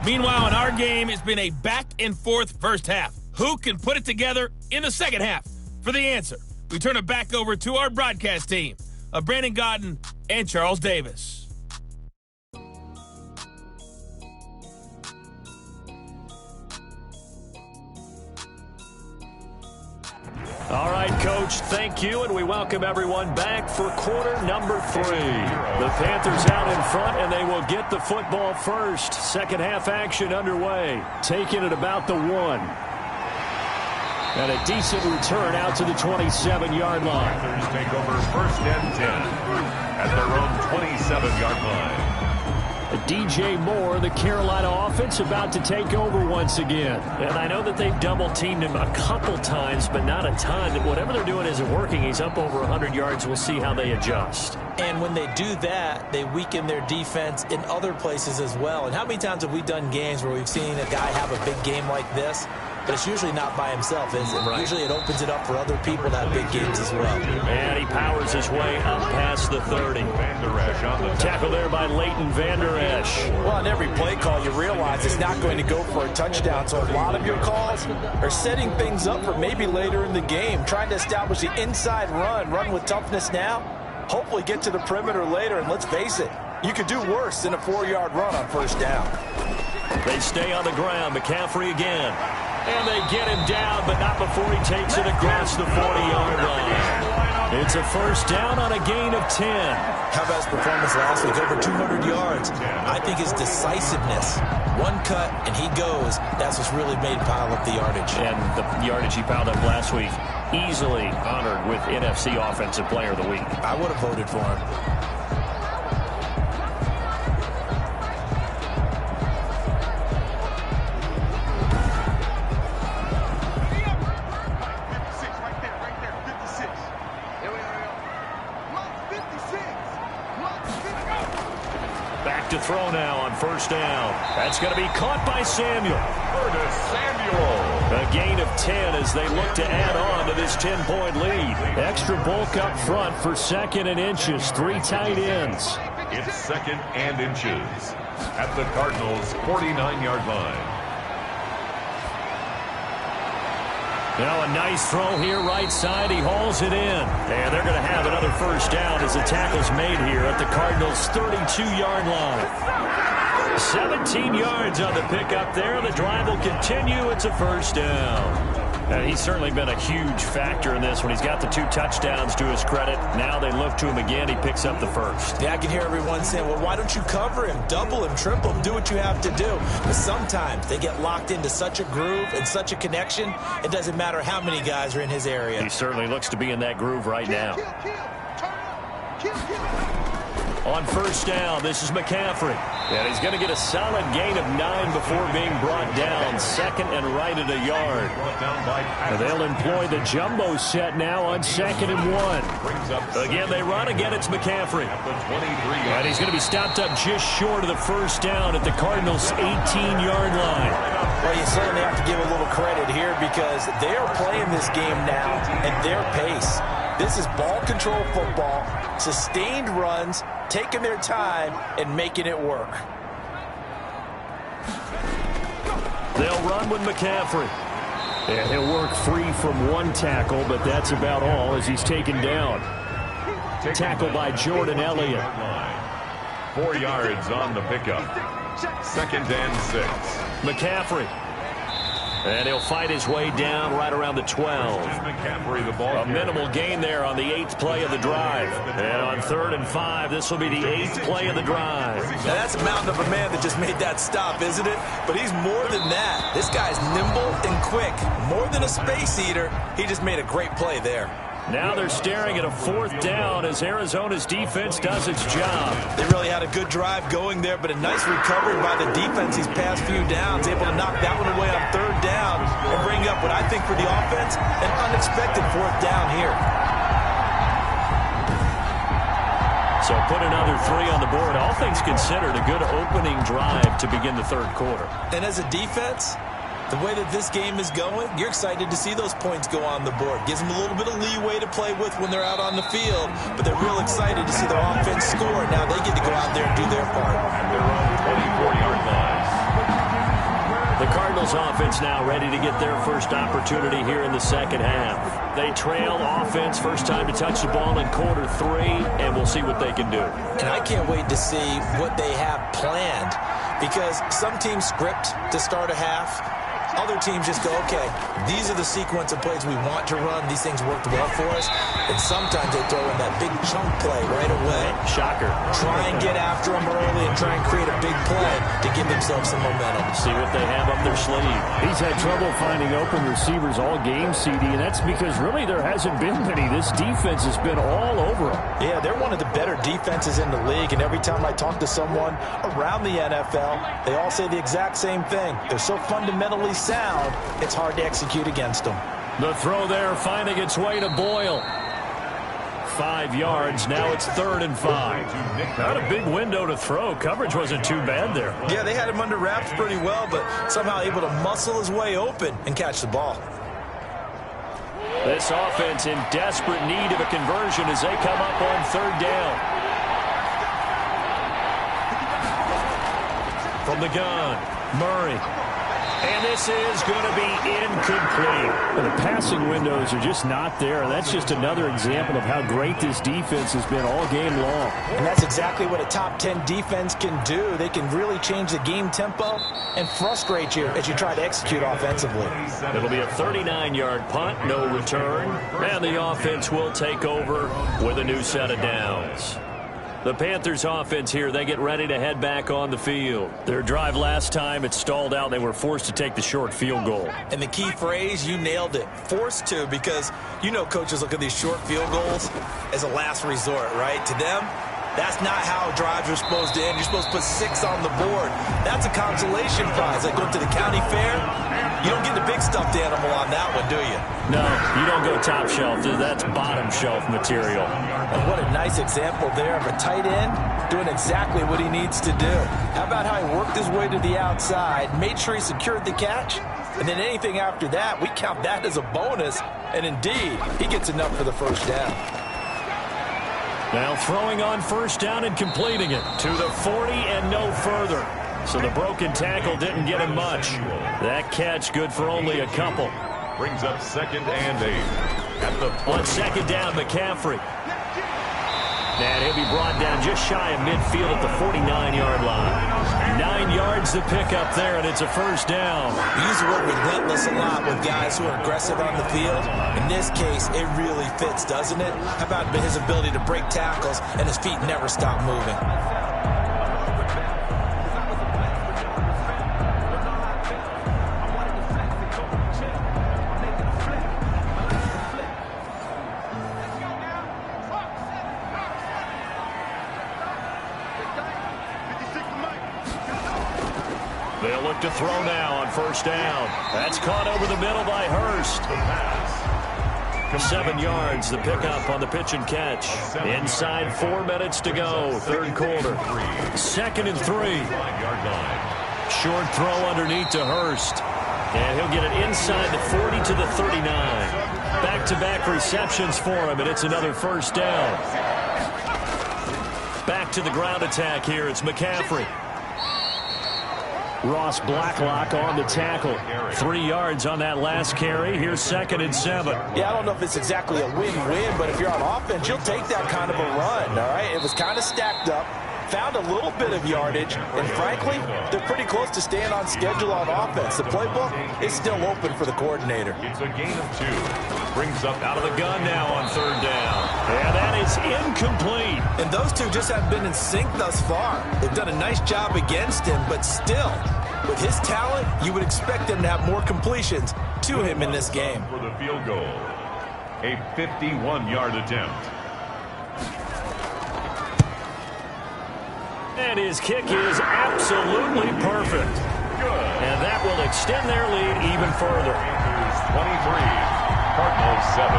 Meanwhile, in our game, it's been a back-and-forth first half. Who can put it together in the second half? For the answer, we turn it back over to our broadcast team of Brandon Godden and Charles Davis. All right, Coach, thank you, and we welcome everyone back for quarter number 3. The Panthers out in front, and they will get the football first. Second half action underway, taking it about the 1. And a decent return out to the 27-yard line. Panthers take over first and 10 at their own 27-yard line. DJ Moore, the Carolina offense, about to take over once again. And I know that they've double-teamed him a couple times, but not a ton. Whatever they're doing isn't working. He's up over 100 yards. We'll see how they adjust. And when they do that, they weaken their defense in other places as well. And how many times have we done games where we've seen a guy have a big game like this? But it's usually not by himself, is it? Right. Usually it opens it up for other people to have big games as well. And he powers his way up past the 30. Tackle there by Leighton Vander Esch. Well, on every play call, you realize it's not going to go for a touchdown. So a lot of your calls are setting things up for maybe later in the game, trying to establish the inside run with toughness now, hopefully get to the perimeter later. And let's face it, you could do worse than a 4-yard run on first down. They stay on the ground. McCaffrey again. And they get him down, but not before he takes it across the 40-yard line. It's a first down on a gain of 10. How about his performance last week? Over 200 yards. I think his decisiveness, one cut, and he goes. That's what's really made pile up the yardage. And the yardage he piled up last week, easily honored with NFC Offensive Player of the Week. I would have voted for him. To throw now on first down. That's going to be caught by Samuel. A gain of 10 as they look to add on to this 10-point lead. Extra bulk up front for second and inches. 3 tight ends. It's second and inches at the Cardinals' 49-yard line. Now a nice throw here right side. He hauls it in. And they're going to have another first down as the tackle's made here at the Cardinals' 32-yard line. 17 yards on the pickup there. The drive will continue. It's a first down. And he's certainly been a huge factor in this when he's got the 2 touchdowns to his credit. Now they look to him again. He picks up the first. Yeah, I can hear everyone saying, well, why don't you cover him, double him, triple him, do what you have to do. But sometimes they get locked into such a groove and such a connection, it doesn't matter how many guys are in his area. He certainly looks to be in that groove right now. On first down, this is McCaffrey. And he's going to get a solid gain of 9 before being brought down. Second and right at a yard. And they'll employ the jumbo set now on second and 1. Again, they run. Again, it's McCaffrey. And he's going to be stopped up just short of the first down at the Cardinals' 18-yard line. Well, you certainly have to give a little credit here because they are playing this game now at their pace. This is ball control football, sustained runs, taking their time, and making it work. They'll run with McCaffrey. And he'll work free from 1 tackle, but that's about all as he's taken down. Tackle by Jordan Elliott. 4 yards on the pickup. Second and 6. McCaffrey. And he'll fight his way down right around the 12. A minimal gain there on the 8th play of the drive. And on 3rd and 5, this will be the 8th play of the drive. Now that's a mountain of a man that just made that stop, isn't it? But he's more than that. This guy's nimble and quick. More than a space eater. He just made a great play there. Now they're staring at a 4th down as Arizona's defense does its job. They really had a good drive going there, but a nice recovery by the defense these past few downs, able to knock that one away on 3rd down and bring up what I think for the offense, an unexpected 4th down here. So put another 3 on the board. All things considered, a good opening drive to begin the 3rd quarter. And as a defense, The way that this game is going, you're excited to see those points go on the board. Gives them a little bit of leeway to play with when they're out on the field, but they're real excited to see their offense score. Now they get to go out there and do their part. Their own 24-yard line. The Cardinals offense now ready to get their first opportunity here in the second half. They trail offense, first time to touch the ball in quarter 3, and we'll see what they can do. And I can't wait to see what they have planned, because some teams script to start a half. Other teams just go, okay, these are the sequence of plays we want to run. These things worked well for us. And sometimes they throw in that big chunk play right away. Shocker. Try and get after them early and try and create a big play to give themselves some momentum. See what they have up their sleeve. He's had trouble finding open receivers all game, CD, and that's because really there hasn't been many. This defense has been all over him. Yeah, they're one of the better defenses in the league, and every time I talk to someone around the NFL, they all say the exact same thing. They're so fundamentally sound, it's hard to execute against them. The throw there finding its way to Boyle. 5 yards. Now it's 3rd and 5. Not a big window to throw. Coverage wasn't too bad there. Yeah, they had him under wraps pretty well, but somehow able to muscle his way open and catch the ball. This offense in desperate need of a conversion as they come up on 3rd down. From the gun, Murray. And this is going to be incomplete. Well, the passing windows are just not there, and that's just another example of how great this defense has been all game long. And that's exactly what a top 10 defense can do. They can really change the game tempo and frustrate you as you try to execute offensively. It'll be a 39-yard punt, no return, and the offense will take over with a new set of downs. The Panthers offense here, they get ready to head back on the field. Their drive last time, it stalled out. They were forced to take the short field goal. And the key phrase, you nailed it, forced to, because you know coaches look at these short field goals as a last resort, right? To them, that's not how drives are supposed to end. You're supposed to put 6 on the board. That's a consolation prize. Like going to the county fair, you don't get the big stuffed animal on that one, do you? No, you don't go top shelf. That's bottom shelf material. And what a nice example there of a tight end doing exactly what he needs to do. How about how he worked his way to the outside, made sure he secured the catch, and then anything after that, we count that as a bonus. And indeed, he gets enough for the first down. Now throwing on first down and completing it to the 40 and no further. So the broken tackle didn't get him much. That catch good for only a couple. Brings up 2nd and 8. At the On 2nd down, McCaffrey. And he'll be brought down just shy of midfield at the 49-yard line. 9 yards to pick up there, and it's a first down. We use the word relentless a lot with guys who are aggressive on the field. In this case, it really fits, doesn't it? How about his ability to break tackles and his feet never stop moving? They'll look to throw now on first down. That's caught over the middle by Hurst. 7 yards, the pickup on the pitch and catch. Inside 4 minutes to go, 3rd quarter. 2nd and 3. Short throw underneath to Hurst. And he'll get it inside the 40 to the 39. Back-to-back receptions for him, and it's another first down. Back to the ground attack here. It's McCaffrey. Ross Blacklock on the tackle. 3 yards on that last carry. Here's 2nd and 7. Yeah, I don't know if it's exactly a win-win, but if you're on offense, you'll take that kind of a run, all right? It was kind of stacked up, found a little bit of yardage, and frankly, they're pretty close to staying on schedule on offense. The playbook is still open for the coordinator. It's a gain of 2. Brings up Out of the gun now on 3rd down. And that is incomplete. And those two just haven't been in sync thus far. They've done a nice job against him, but still, with his talent, you would expect them to have more completions to him in this game. for the field goal. A 51-yard attempt. And his kick is absolutely perfect. Good. And that will extend their lead even further. Panthers 23. Cardinals 7.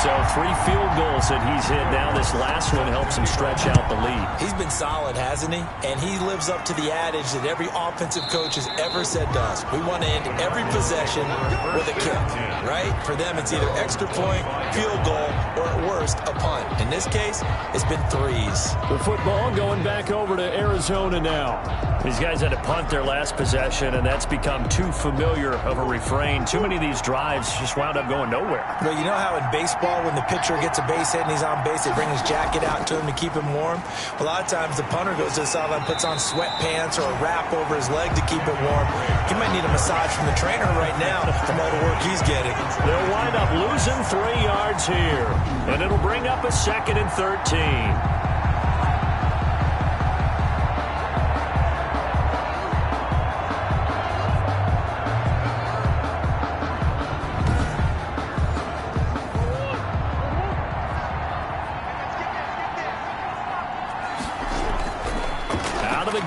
So 3 field goals that he's hit now. This last one helps him stretch out the lead. He's been solid, hasn't he? And he lives up to the adage that every offensive coach has ever said to us. We want to end every possession with a kick, right? For them, it's either extra point, field goal, or at worst, a punt. In this case, it's been threes. The football going back over to Arizona now. These guys had to punt their last possession, and that's become too familiar of a refrain. Too many of these drives just wound up going nowhere. Well, you know how in baseball, when the pitcher gets a base hit and he's on base, they bring his jacket out to him to keep him warm? A lot of times the punter goes to the sideline, puts on sweatpants or a wrap over his leg to keep it warm. He might need a massage from the trainer right now from all the work he's getting. They'll wind up losing 3 yards here, and it'll bring up a 2nd and 13.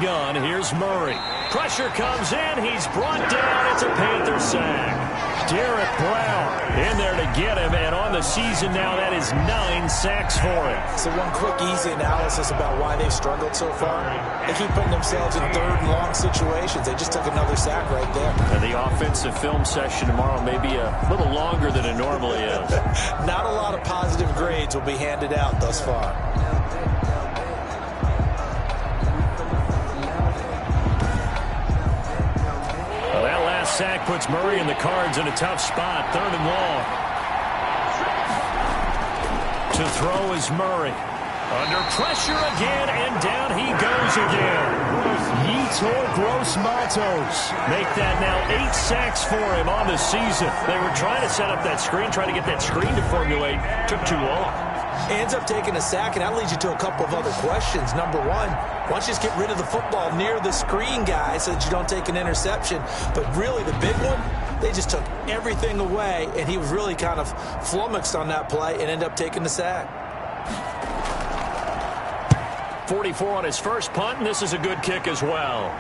Gun. Here's Murray. Pressure comes in. He's brought down. It's a Panther sack. Derek Brown in there to get him, and on the season now, that is 9 sacks for him. So one quick, easy analysis about why they've struggled so far. They keep putting themselves in 3rd and long situations. They just took another sack right there. And the offensive film session tomorrow may be a little longer than it normally is. Not a lot of positive grades will be handed out thus far. Sack puts Murray and the Cards in a tough spot. 3rd and long. To throw is Murray. Under pressure again, and down he goes again. Yetur Gross-Matos make that now 8 sacks for him on the season. They were trying to set up that screen, trying to get that screen to formulate. Took too long. He ends up taking a sack, and that leads you to a couple of other questions. Number one, why don't you just get rid of the football near the screen guy so that you don't take an interception? But really, the big one, they just took everything away, and he was really kind of flummoxed on that play and ended up taking the sack. 44 on his first punt, and this is a good kick as well.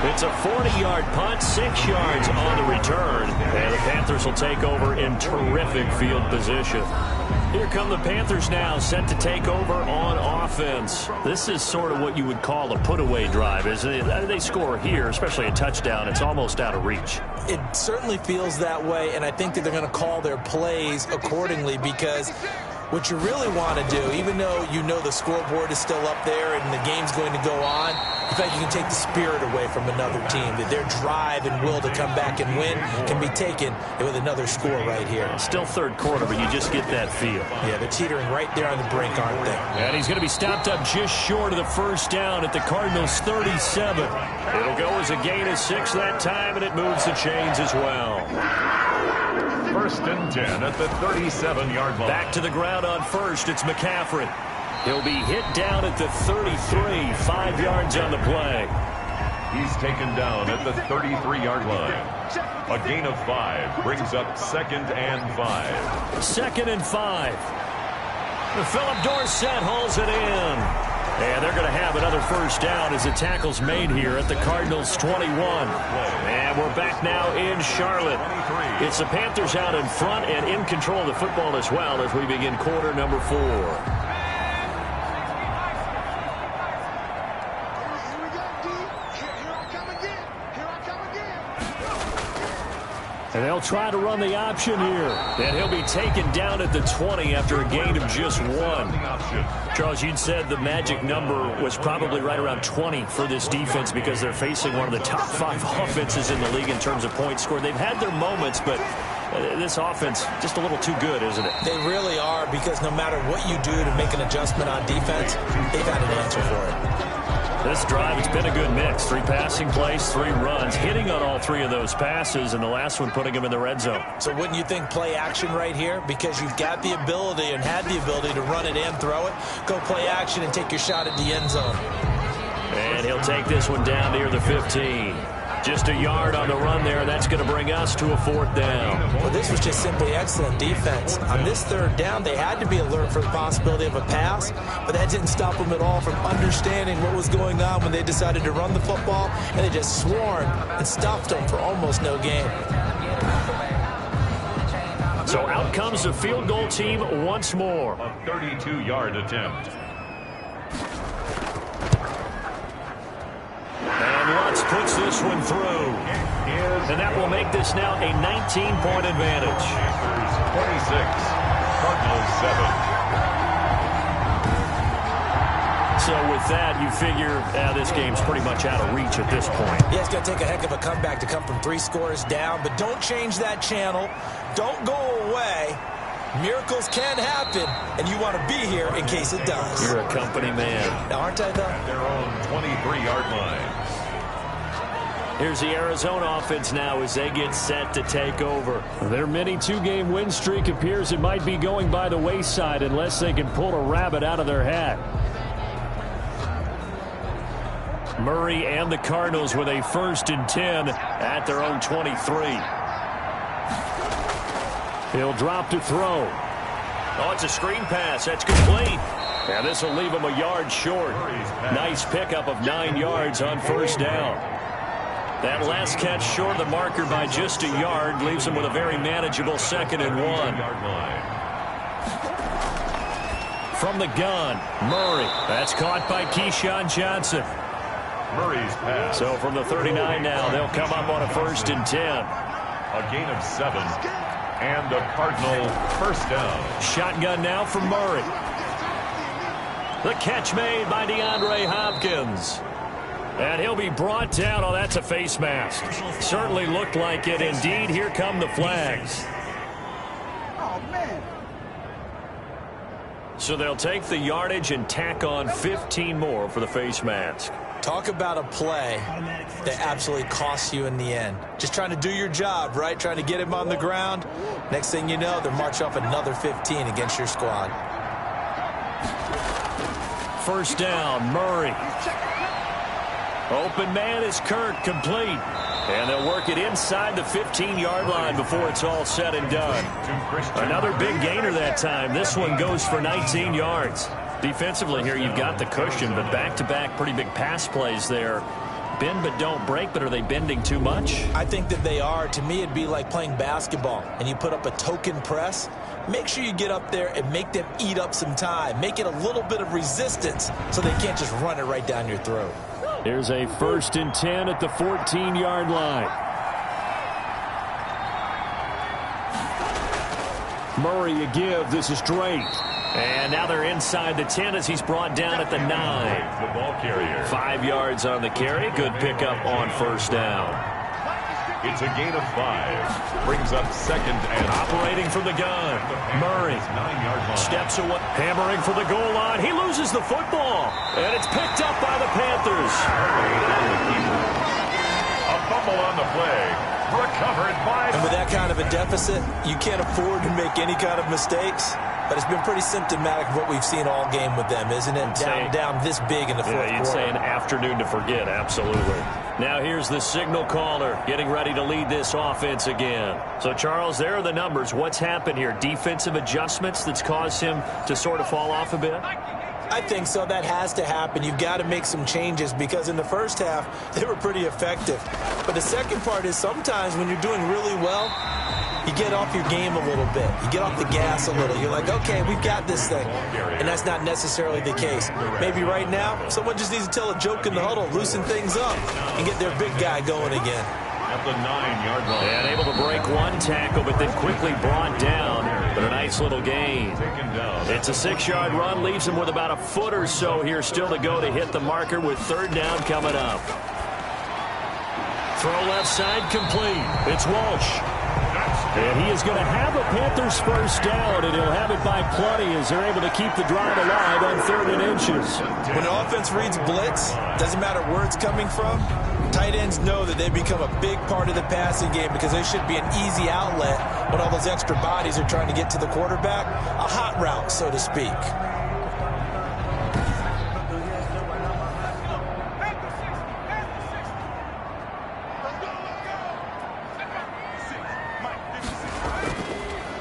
It's a 40-yard punt, 6 yards on the return. And the Panthers will take over in terrific field position. Here come the Panthers now, set to take over on offense. This is sort of what you would call a put-away drive, isn't it? They score here, especially a touchdown. It's almost out of reach. It certainly feels that way, and I think that they're going to call their plays accordingly, because what you really want to do, even though you know the scoreboard is still up there and the game's going to go on, in fact, you can take the spirit away from another team. That their drive and will to come back and win can be taken with another score right here. Still 3rd quarter, but you just get that feel. Yeah, they're teetering right there on the brink, aren't they? And he's going to be stopped up just short of the 1st down at the Cardinals' 37. It'll go as a gain of 6 that time, and it moves the chains as well. 1st and 10 at the 37-yard line. Back to the ground on 1st. It's McCaffrey. He'll be hit down at the 33, 5 yards on the play. He's taken down at the 33-yard line. A gain of 5 brings up 2nd and 5. 2nd and 5. Philip Dorsett hauls it in. And they're going to have another 1st down as the tackle's made here at the Cardinals' 21. And we're back now in Charlotte. It's the Panthers out in front and in control of the football as well as we begin quarter number 4. And they'll try to run the option here. And he'll be taken down at the 20 after a gain of just 1. Charles, you'd said the magic number was probably right around 20 for this defense because they're facing one of the top 5 offenses in the league in terms of points scored. They've had their moments, but this offense just a little too good, isn't it? They really are, because no matter what you do to make an adjustment on defense, they've had an answer for it. This drive, it's been a good mix. 3 passing plays, 3 runs, hitting on all 3 of those passes, and the last one putting him in the red zone. So wouldn't you think play action right here? Because you've got the ability and had the ability to run it and throw it. Go play action and take your shot at the end zone. And he'll take this one down near the 15. Just a yard on the run there. That's going to bring us to a 4th down. Well, this was just simply excellent defense. On this 3rd down, they had to be alert for the possibility of a pass, but that didn't stop them at all from understanding what was going on when they decided to run the football, and they just swarmed and stuffed them for almost no gain. So out comes the field goal team once more. A 32-yard attempt. And Lutz puts this one through. And that will make this now a 19-point advantage. Panthers 26, Cardinals 7. So with that, you figure this game's pretty much out of reach at this point. Yeah, it's going to take a heck of a comeback to come from 3 scores down, but don't change that channel. Don't go away. Miracles can happen, and you want to be here in case it does. You're a company man. Aren't I, though? Their own 23-yard line. Here's the Arizona offense now as they get set to take over. Their mini 2-game win streak appears it might be going by the wayside unless they can pull a rabbit out of their hat. Murray and the Cardinals with a 1st and 10 at their own 23. He'll drop to throw. Oh, it's a screen pass. That's complete. And this will leave him a yard short. Nice pickup of 9 yards on 1st down. That last catch short of the marker by just a yard leaves him with a very manageable 2nd and 1. From the gun, Murray. That's caught by Keyshawn Johnson. Murray's pass. So from the 39 now, they'll come up on a 1st and 10. A gain of 7. And a Cardinal 1st down. Shotgun now for Murray. The catch made by DeAndre Hopkins. And he'll be brought down. Oh, that's a face mask. Certainly looked like it. Indeed, here come the flags. Oh, man. So they'll take the yardage and tack on 15 more for the face mask. Talk about a play that absolutely costs you in the end. Just trying to do your job, right? Trying to get him on the ground. Next thing you know, they're marching off another 15 against your squad. 1st down, Murray. Open man is Kirk, complete. And they'll work it inside the 15-yard line before it's all said and done. Another big gainer that time. This one goes for 19 yards. Defensively here, you've got the cushion, but back-to-back pretty big pass plays there. Bend but don't break, but are they bending too much? I think that they are. To me, it'd be like playing basketball, and you put up a token press. Make sure you get up there and make them eat up some time. Make it a little bit of resistance so they can't just run it right down your throat. Here's a 1st and 10 at the 14-yard line. Murray a give. This is Drake. And now they're inside the 10 as he's brought down at the 9. The ball carrier. 5 yards on the carry. Good pickup on 1st down. It's a gain of 5. Brings up 2nd and operating from the gun. Murray 9-yard line. Steps away. Hammering for the goal line. He loses the football. And it's picked up by the Panthers. A fumble on the play. Recovered by... And with that kind of a deficit, you can't afford to make any kind of mistakes. But it's been pretty symptomatic of what we've seen all game with them, isn't it? Down this big in the fourth quarter. You'd say an afternoon to forget, absolutely. Now here's the signal caller getting ready to lead this offense again. So, Charles, there are the numbers. What's happened here? Defensive adjustments that's caused him to sort of fall off a bit? I think so. That has to happen. You've got to make some changes because in the first half, they were pretty effective. But the second part is sometimes when you're doing really well, you get off your game a little bit. You get off the gas a little. You're like, okay, we've got this thing. And that's not necessarily the case. Maybe right now, someone just needs to tell a joke in the huddle, loosen things up, and get their big guy going again. At the 9-yard line. And able to break one tackle, but then quickly brought down. But a nice little gain. It's a 6-yard run, leaves him with about a foot or so here still to go to hit the marker with 3rd down coming up. Throw left side complete. It's Walsh. And he is going to have a Panthers 1st down, and he'll have it by plenty as they're able to keep the drive alive on 3rd and inches. When an offense reads blitz, doesn't matter where it's coming from, tight ends know that they become a big part of the passing game because they should be an easy outlet when all those extra bodies are trying to get to the quarterback. A hot route, so to speak.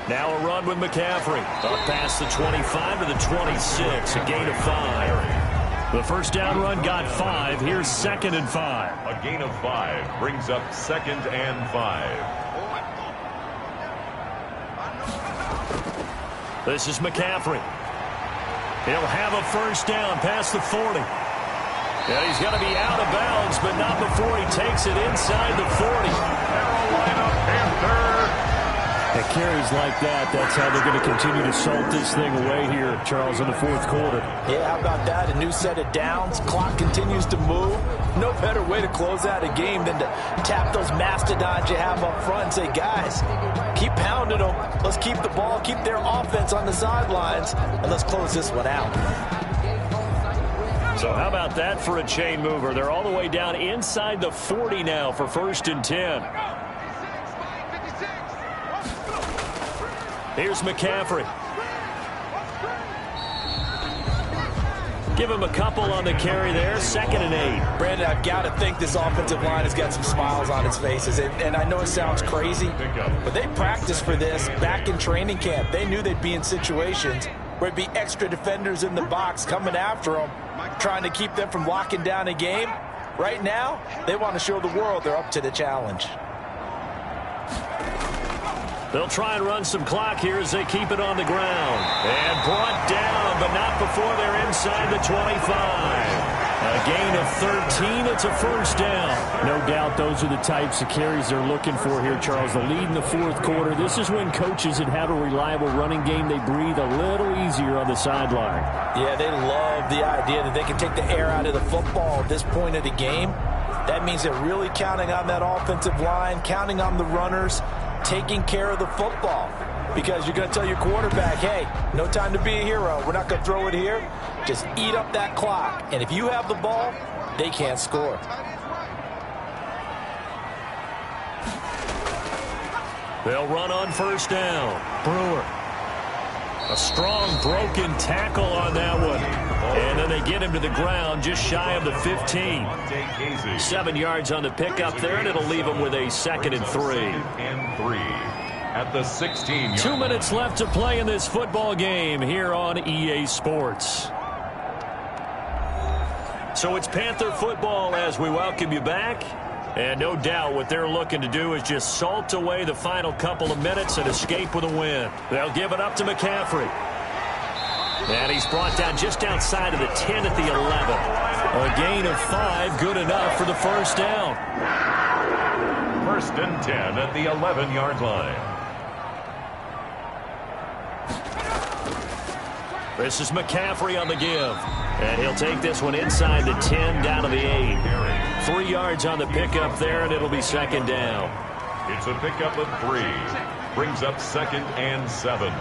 Now a run with McCaffrey. Up past the 25 to the 26. A gain of 5. The 1st down run got 5. Here's 2nd and 5. A gain of 5 brings up 2nd and 5. This is McCaffrey. He'll have a first down past the 40. And he's going to be out of bounds, but not before he takes it inside the 40. Carolina Panthers. At carries like that, that's how they're going to continue to salt this thing away here, Charles, in the fourth quarter. Yeah, how about that? A new set of downs. Clock continues to move. No better way to close out a game than to tap those mastodons you have up front and say, guys, keep pounding them. Let's keep the ball, keep their offense on the sidelines, and let's close this one out. So how about that for a chain mover? They're all the way down inside the 40 now for 1st and 10. Here's McCaffrey. Give him a couple on the carry there. 2nd and 8. Brandon, I've got to think this offensive line has got some smiles on its faces. And I know it sounds crazy, but they practiced for this back in training camp. They knew they'd be in situations where it'd be extra defenders in the box coming after them, trying to keep them from locking down a game. Right now, they want to show the world they're up to the challenge. They'll try and run some clock here as they keep it on the ground. And brought down, but not before they're inside the 25. A gain of 13. It's a first down. No doubt those are the types of carries they're looking for here, Charles. The lead in the fourth quarter. This is when coaches that have a reliable running game, they breathe a little easier on the sideline. Yeah, they love the idea that they can take the air out of the football at this point of the game. That means they're really counting on that offensive line, counting on the runners, taking care of the football, because you're going to tell your quarterback, hey, no time to be a hero. We're not going to throw it here. Just eat up that clock. And if you have the ball, they can't score. They'll run on first down. Brewer. A strong broken tackle on that one. And then they get him to the ground just shy of the 15. 7 yards on the pickup there, and it'll leave him with a 2nd and 3. At the 16. 2 minutes left to play in this football game here on EA Sports. So it's Panther football as we welcome you back. And no doubt what they're looking to do is just salt away the final couple of minutes and escape with a win. They'll give it up to McCaffrey. And he's brought down just outside of the 10 at the 11. A gain of 5, good enough for the first down. 1st and 10 at the 11-yard line. This is McCaffrey on the give. And he'll take this one inside the 10 down to the 8. 3 yards on the pickup there, and it'll be 2nd down. It's a pickup of 3. Brings up 2nd and 7.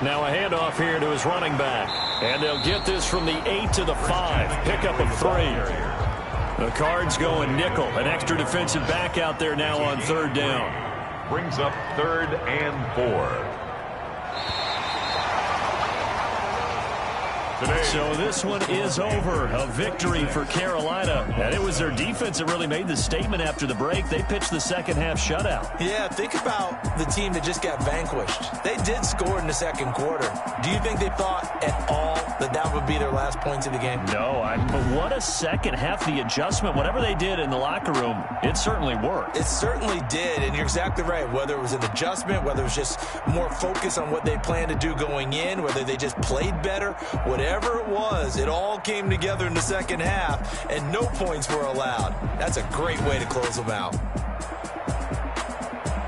Now a handoff here to his running back. And they'll get this from the 8 to the 5. Pickup of 3. The Cards going nickel. An extra defensive back out there now on 3rd down. Brings up 3rd and 4. So this one is over. A victory for Carolina. And it was their defense that really made the statement after the break. They pitched the second half shutout. Yeah, think about the team that just got vanquished. They did score in the second quarter. Do you think they thought at all that that would be their last points of the game? No, but what a second half. The adjustment, whatever they did in the locker room, it certainly worked. It certainly did, and you're exactly right. Whether it was an adjustment, whether it was just more focus on what they planned to do going in, whether they just played better, whatever it was, it all came together in the second half, and no points were allowed. That's a great way to close them out.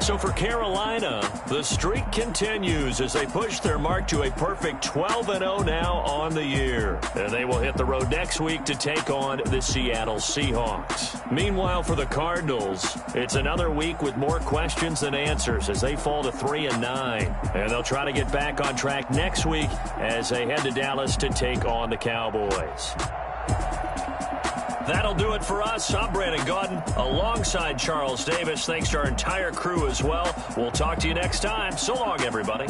So for Carolina, the streak continues as they push their mark to a perfect 12-0 now on the year. And they will hit the road next week to take on the Seattle Seahawks. Meanwhile, for the Cardinals, it's another week with more questions than answers as they fall to 3-9. And they'll try to get back on track next week as they head to Dallas to take on the Cowboys. That'll do it for us. I'm Brandon Gaudin alongside Charles Davis. Thanks to our entire crew as well. We'll talk to you next time. So long, everybody.